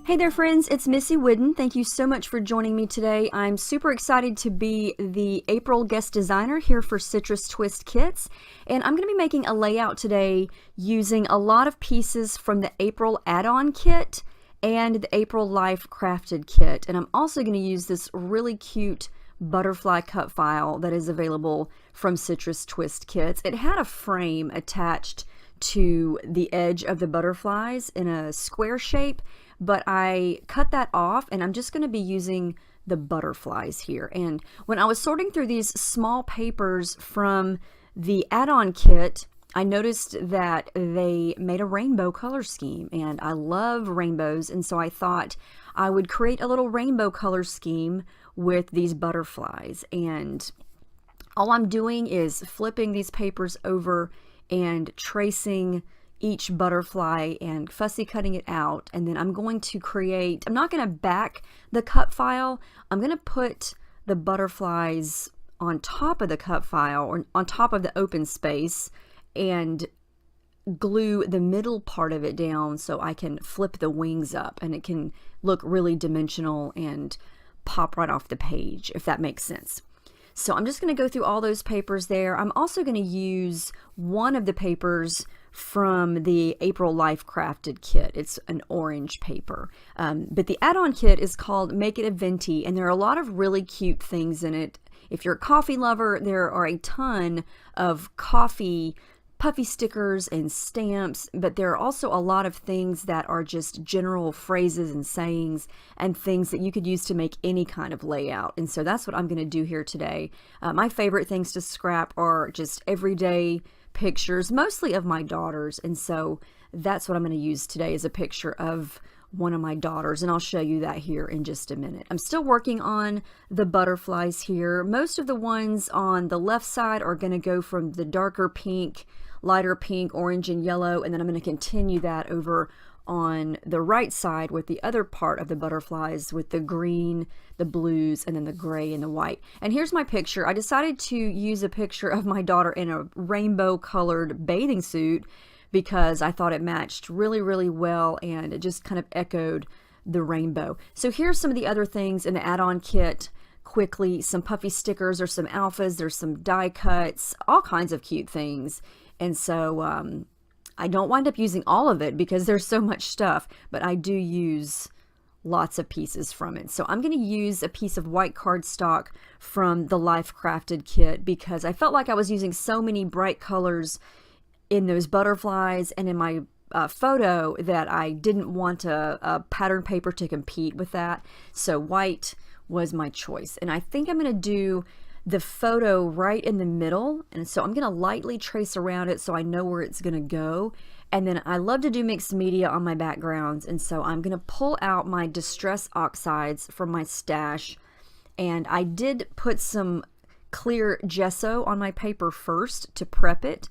Hey there friends, it's Missy Whidden. Thank you so much for joining me today. I'm super excited to be the April guest designer here for Citrus Twist Kits, and I'm going to be making a layout today using a lot of pieces from the April add-on kit and the April Life Crafted kit. And I'm also going to use this really cute butterfly cut file that is available from Citrus Twist Kits. It had a frame attached to the edge of the butterflies in a square shape, but I cut that off and I'm just going to be using the butterflies here. And when I was sorting through these small papers from the add-on kit, I noticed that they made a rainbow color scheme, and I love rainbows, and so I thought I would create a little rainbow color scheme with these butterflies. And all I'm doing is flipping these papers over and tracing each butterfly and fussy cutting it out, and then I'm going to create, I'm not going to back the cut file, I'm going to put the butterflies on top of the cut file or on top of the open space and glue the middle part of it down so I can flip the wings up and it can look really dimensional and pop right off the page, if that makes sense. So I'm just going to go through all those papers there. I'm also going to use one of the papers from the April Life Crafted kit. It's an orange paper. But the add-on kit is called Make It a Venti, and there are a lot of really cute things in it. If you're a coffee lover, there are a ton of coffee puffy stickers and stamps, but there are also a lot of things that are just general phrases and sayings and things that you could use to make any kind of layout. And so that's what I'm going to do here today. My favorite things to scrap are just everyday pictures, mostly of my daughters, and so that's what I'm going to use today, is a picture of one of my daughters, and I'll show you that here in just a minute. I'm still working on the butterflies here. Most of the ones on the left side are going to go from the darker pink, lighter pink, orange, and yellow, and then I'm going to continue that over on the right side with the other part of the butterflies with the green, the blues, and then the gray and the white. And here's my picture. I decided to use a picture of my daughter in a rainbow colored bathing suit because I thought it matched really, really well, and it just kind of echoed the rainbow. So here's some of the other things in the add-on kit quickly. Some puffy stickers or some alphas. There's some die cuts, all kinds of cute things. And so I don't wind up using all of it because there's so much stuff, but I do use lots of pieces from it. So I'm going to use a piece of white cardstock from the Life Crafted kit because I felt like I was using so many bright colors in those butterflies and in my photo that I didn't want a pattern paper to compete with that. So white was my choice. And I think I'm going to do the photo right in the middle, and so I'm going to lightly trace around it so I know where it's going to go. And then I love to do mixed media on my backgrounds, and so I'm going to pull out my Distress Oxides from my stash, and I did put some clear gesso on my paper first to prep it,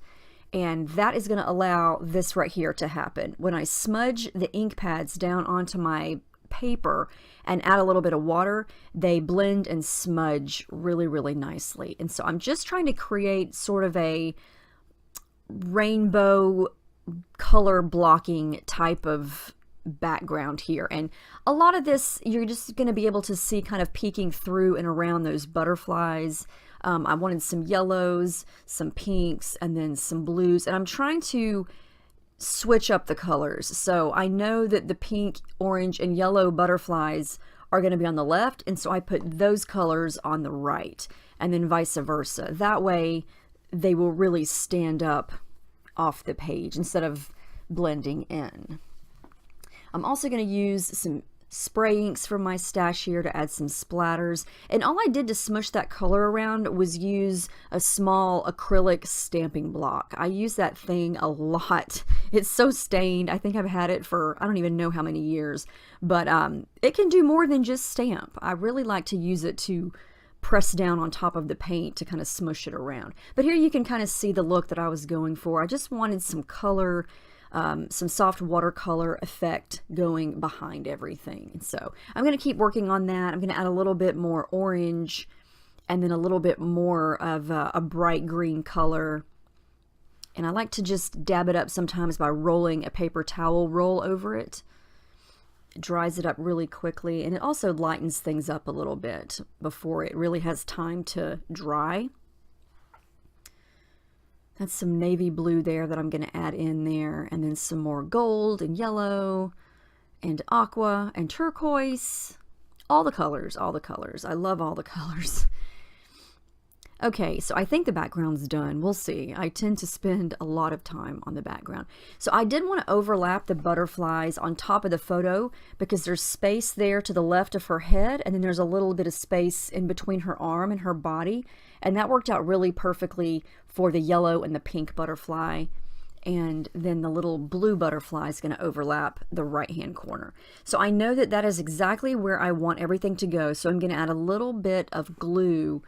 and that is going to allow this right here to happen. When I smudge the ink pads down onto my paper and add a little bit of water, they blend and smudge really, really nicely. And so I'm just trying to create sort of a rainbow color blocking type of background here. And a lot of this you're just going to be able to see kind of peeking through and around those butterflies. I wanted some yellows, some pinks, and then some blues, and I'm trying to switch up the colors. So I know that the pink, orange, and yellow butterflies are going to be on the left, and so I put those colors on the right, and then vice versa. That way they will really stand up off the page instead of blending in. I'm also going to use some spray inks from my stash here to add some splatters, and all I did to smush that color around was use a small acrylic stamping block. I use that thing a lot. It's so stained. I think I've had it for I don't even know how many years, but it can do more than just stamp. I really like to use it to press down on top of the paint to kind of smush it around. But here you can kind of see the look that I was going for. I just wanted some color, some soft watercolor effect going behind everything. And so I'm going to keep working on that. I'm going to add a little bit more orange and then a little bit more of a bright green color. And I like to just dab it up sometimes by rolling a paper towel roll over it. dries it up really quickly, and it also lightens things up a little bit before it really has time to dry. That's some navy blue there that I'm going to add in there, and then some more gold and yellow and aqua and turquoise. All the colors, all the colors. I love all the colors. Okay, so I think the background's done. We'll see. I tend to spend a lot of time on the background. So I didn't want to overlap the butterflies on top of the photo because there's space there to the left of her head, and then there's a little bit of space in between her arm and her body, and that worked out really perfectly for the yellow and the pink butterfly. And then the little blue butterfly is going to overlap the right-hand corner. So I know that that is exactly where I want everything to go, so I'm going to add a little bit of glue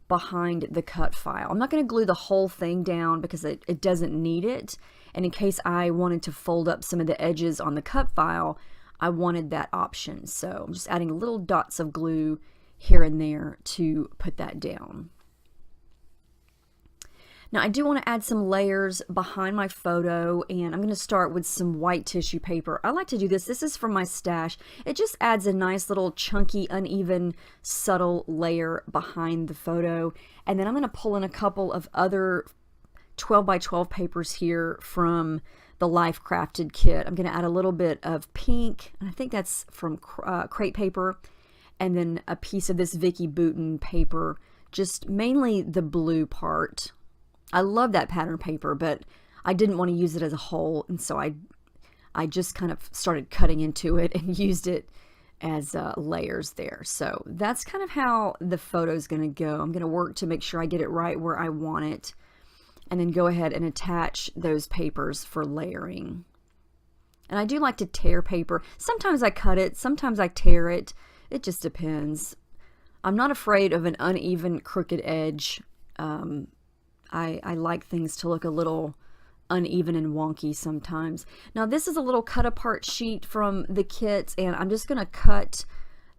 behind the cut file. I'm not going to glue the whole thing down because it doesn't need it, and in case I wanted to fold up some of the edges on the cut file, I wanted that option. So I'm just adding little dots of glue here and there to put that down. Now I do want to add some layers behind my photo, and I'm going to start with some white tissue paper. I like to do this. This is from my stash. It just adds a nice little chunky, uneven, subtle layer behind the photo. And then I'm going to pull in a couple of other 12 by 12 papers here from the Life Crafted kit. I'm going to add a little bit of pink, and I think that's from crepe paper, and then a piece of this Vicky Bouton paper, just mainly the blue part. I love that pattern paper, but I didn't want to use it as a whole, and so I just kind of started cutting into it and used it as layers there. So that's kind of how the photo is going to go. I'm going to work to make sure I get it right where I want it, and then go ahead and attach those papers for layering. And I do like to tear paper. Sometimes I cut it, sometimes I tear it. It just depends. I'm not afraid of an uneven, crooked edge. I like things to look a little uneven and wonky sometimes. Now this is a little cut apart sheet from the kit, and I'm just going to cut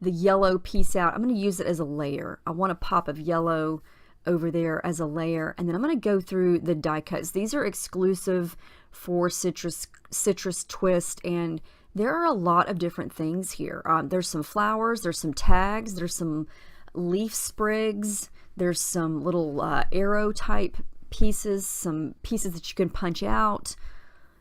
the yellow piece out. I'm going to use it as a layer. I want a pop of yellow over there as a layer, and then I'm going to go through the die cuts. These are exclusive for Citrus Twist, and there are a lot of different things here. There's some flowers, there's some tags, there's some leaf sprigs, there's some little arrow type pieces, some pieces that you can punch out,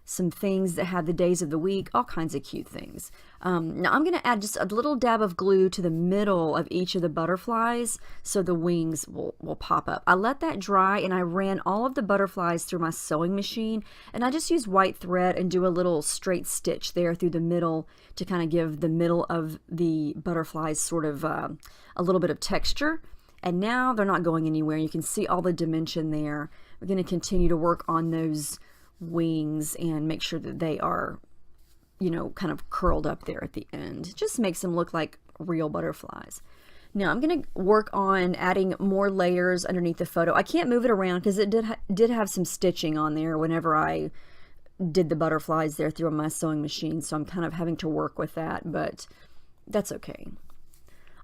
some things that have the days of the week, all kinds of cute things. Now I'm going to add just a little dab of glue to the middle of each of the butterflies so the wings will pop up. I let that dry, and I ran all of the butterflies through my sewing machine, and I just used white thread and do a little straight stitch there through the middle to kind of give the middle of the butterflies sort of a little bit of texture. And now they're not going anywhere. You can see all the dimension there. We're going to continue to work on those wings and make sure that they are, you know, kind of curled up there at the end. It just makes them look like real butterflies. Now I'm going to work on adding more layers underneath the photo. I can't move it around because it did have some stitching on there whenever I did the butterflies there through my sewing machine, so I'm kind of having to work with that, but that's okay.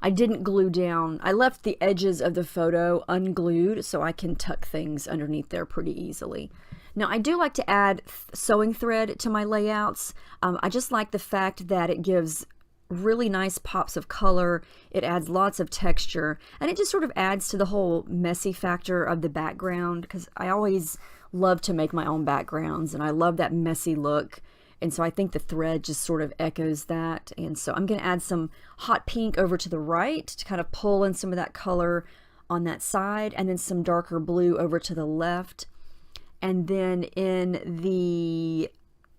I didn't glue down. I left the edges of the photo unglued so I can tuck things underneath there pretty easily. Now I do like to add sewing thread to my layouts. I just like the fact that it gives really nice pops of color. It adds lots of texture, and it just sort of adds to the whole messy factor of the background, because I always love to make my own backgrounds, and I love that messy look. And so I think the thread just sort of echoes that. And so I'm going to add some hot pink over to the right to kind of pull in some of that color on that side, and then some darker blue over to the left. And then in the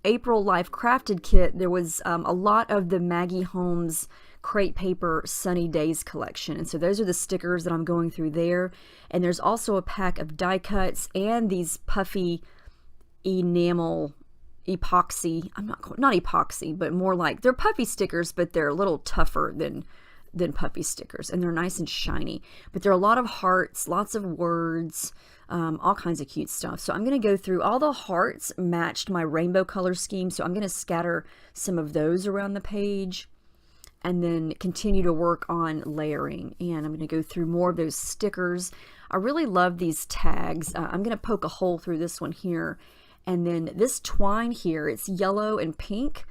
April Life Crafted kit, there was a lot of the Maggie Holmes crepe paper Sunny Days collection. And so those are the stickers that I'm going through there. And there's also a pack of die cuts and these puffy enamel epoxy, not epoxy, but more like, they're puffy stickers, but they're a little tougher than puffy stickers, and they're nice and shiny. But there are a lot of hearts, lots of words, all kinds of cute stuff. So I'm going to go through all the hearts matched my rainbow color scheme, so I'm going to scatter some of those around the page and then continue to work on layering. And I'm going to go through more of those stickers. I really love these tags. I'm going to poke a hole through this one here. And then this twine here, it's yellow and pink,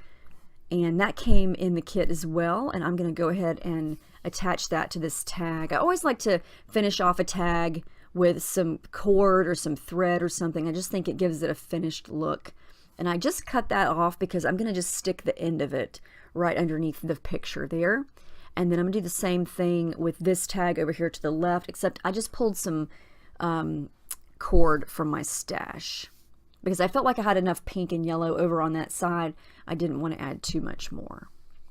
And that came in the kit as well, and I'm going to go ahead and attach that to this tag. I always like to finish off a tag with some cord or some thread or something. I just think it gives it a finished look. And I just cut that off because I'm going to just stick the end of it right underneath the picture there. And then I'm going to do the same thing with this tag over here to the left, except I just pulled some cord from my stash because I felt like I had enough pink and yellow over on that side. I didn't want to add too much more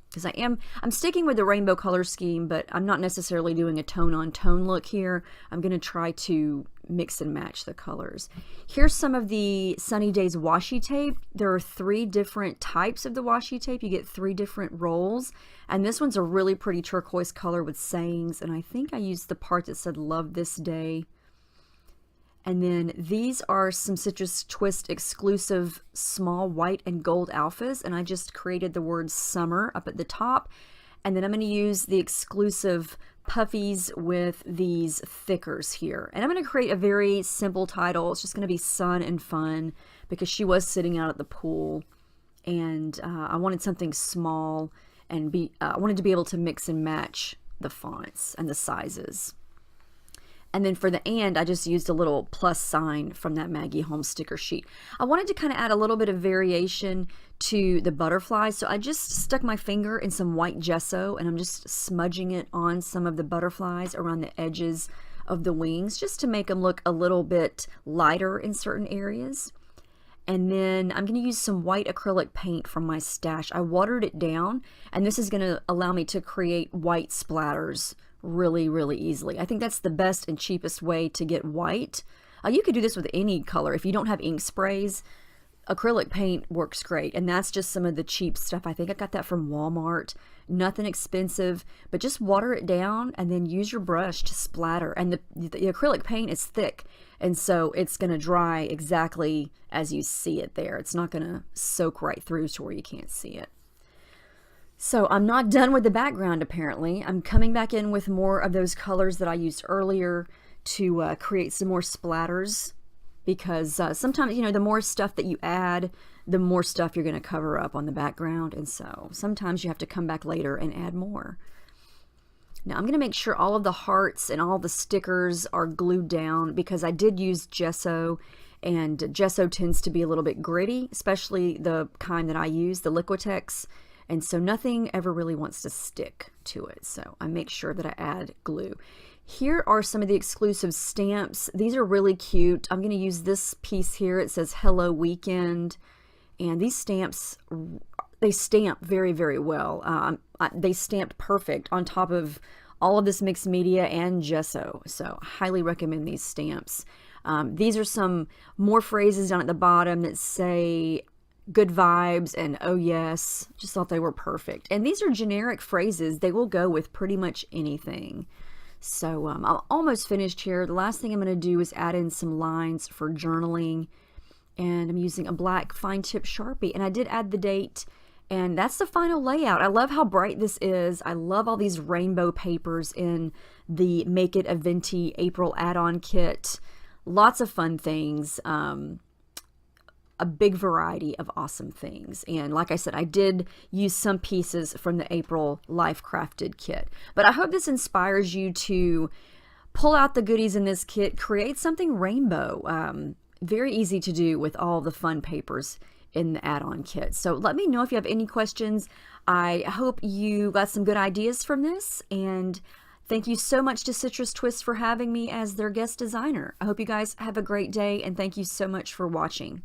because I'm sticking with the rainbow color scheme, but I'm not necessarily doing a tone on tone look here. I'm going to try to mix and match the colors. Here's some of the Sunny Days washi tape. There are 3 different types of the washi tape. You get 3 different rolls, and this one's a really pretty turquoise color with sayings, and I think I used the part that said love this day. And then these are some Citrus Twist exclusive small white and gold alphas, and I just created the word summer up at the top. And then I'm going to use the exclusive puffies with these thickers here. And I'm going to create a very simple title. It's just going to be Sun and Fun because she was sitting out at the pool, and I wanted something small, and I wanted to be able to mix and match the fonts and the sizes. And then for the and, I just used a little plus sign from that Maggie Holmes sticker sheet. I wanted to kind of add a little bit of variation to the butterflies, so I just stuck my finger in some white gesso, and I'm just smudging it on some of the butterflies around the edges of the wings, just to make them look a little bit lighter in certain areas. And then I'm going to use some white acrylic paint from my stash. I watered it down, and this is going to allow me to create white splatters really, really easily. I think that's the best and cheapest way to get white. You could do this with any color. If you don't have ink sprays, acrylic paint works great, and that's just some of the cheap stuff. I think I got that from Walmart. Nothing expensive, but just water it down and then use your brush to splatter. And the acrylic paint is thick, and so it's going to dry exactly as you see it there. It's not going to soak right through to where you can't see it. So I'm not done with the background, apparently. I'm coming back in with more of those colors that I used earlier to create some more splatters, because sometimes, you know, the more stuff that you add, the more stuff you're going to cover up on the background, and so sometimes you have to come back later and add more. Now I'm going to make sure all of the hearts and all the stickers are glued down, because I did use gesso, and gesso tends to be a little bit gritty, especially the kind that I use, the Liquitex. And so nothing ever really wants to stick to it. So I make sure that I add glue. Here are some of the exclusive stamps. These are really cute. I'm going to use this piece here. It says Hello Weekend. And these stamps, they stamp very, very well. They stamped perfect on top of all of this mixed media and gesso. So I highly recommend these stamps. These are some more phrases down at the bottom that say good vibes and oh yes. Just thought they were perfect. And these are generic phrases. They will go with pretty much anything. So I'm almost finished here. The last thing I'm going to do is add in some lines for journaling, and I'm using a black fine tip Sharpie, and I did add the date, and that's the final layout. I love how bright this is. I love all these rainbow papers in the Make It a Venti April add-on kit. Lots of fun things. A big variety of awesome things. And like I said, I did use some pieces from the April Life Crafted kit. But I hope this inspires you to pull out the goodies in this kit, create something rainbow. Very easy to do with all the fun papers in the add-on kit. So let me know if you have any questions. I hope you got some good ideas from this, and thank you so much to Citrus Twist for having me as their guest designer. I hope you guys have a great day, and thank you so much for watching.